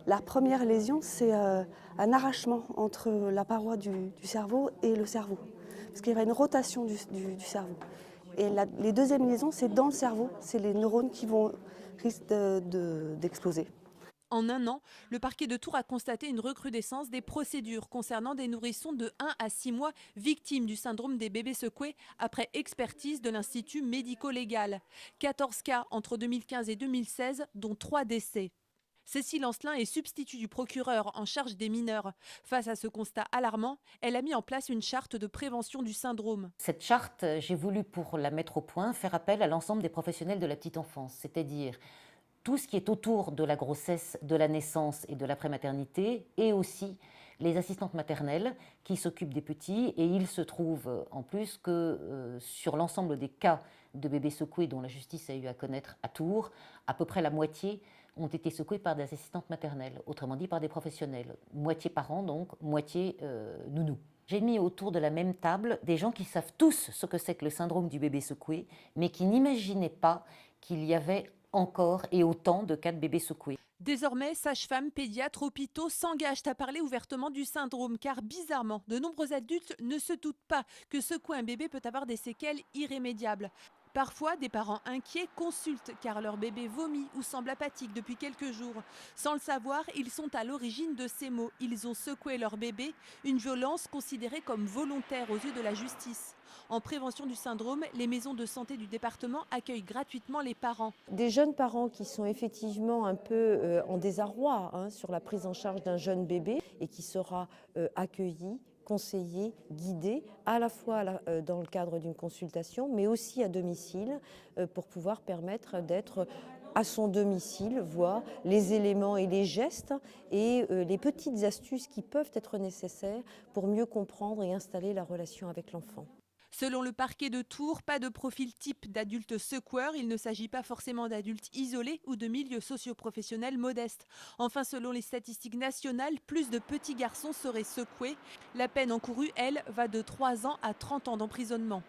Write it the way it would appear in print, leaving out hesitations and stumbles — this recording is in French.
La première lésion, c'est un arrachement entre la paroi du cerveau et le cerveau, parce qu'il y a une rotation du cerveau. Et les deuxièmes lésions, c'est dans le cerveau, c'est les neurones qui risquent d'exploser. En un an, le parquet de Tours a constaté une recrudescence des procédures concernant des nourrissons de 1 à 6 mois victimes du syndrome des bébés secoués après expertise de l'Institut médico-légal. 14 cas entre 2015 et 2016, dont 3 décès. Cécile Ancelin est substitut du procureur en charge des mineurs. Face à ce constat alarmant, elle a mis en place une charte de prévention du syndrome. Cette charte, j'ai voulu, pour la mettre au point, faire appel à l'ensemble des professionnels de la petite enfance, c'est-à-dire tout ce qui est autour de la grossesse, de la naissance et de la prématernité, et aussi les assistantes maternelles qui s'occupent des petits. Et il se trouve en plus que sur l'ensemble des cas de bébés secoués dont la justice a eu à connaître à Tours, à peu près la moitié ont été secoués par des assistantes maternelles, autrement dit par des professionnels. Moitié parents donc, moitié nounou. J'ai mis autour de la même table des gens qui savent tous ce que c'est que le syndrome du bébé secoué, mais qui n'imaginaient pas qu'il y avait encore et autant de cas de bébés secoués. Désormais, sages-femmes, pédiatres, hôpitaux s'engagent à parler ouvertement du syndrome car bizarrement, de nombreux adultes ne se doutent pas que secouer un bébé peut avoir des séquelles irrémédiables. Parfois, des parents inquiets consultent car leur bébé vomit ou semble apathique depuis quelques jours. Sans le savoir, ils sont à l'origine de ces maux. Ils ont secoué leur bébé, une violence considérée comme volontaire aux yeux de la justice. En prévention du syndrome, les maisons de santé du département accueillent gratuitement les parents. Des jeunes parents qui sont effectivement un peu en désarroi sur la prise en charge d'un jeune bébé et qui sera accueilli, conseillé, guidé, à la fois dans le cadre d'une consultation, mais aussi à domicile, pour pouvoir permettre d'être à son domicile, voir les éléments et les gestes et les petites astuces qui peuvent être nécessaires pour mieux comprendre et installer la relation avec l'enfant. Selon le parquet de Tours, pas de profil type d'adulte secoueur. Il ne s'agit pas forcément d'adultes isolés ou de milieux socio-professionnels modestes. Enfin, selon les statistiques nationales, plus de petits garçons seraient secoués. La peine encourue, elle, va de 3 ans à 30 ans d'emprisonnement.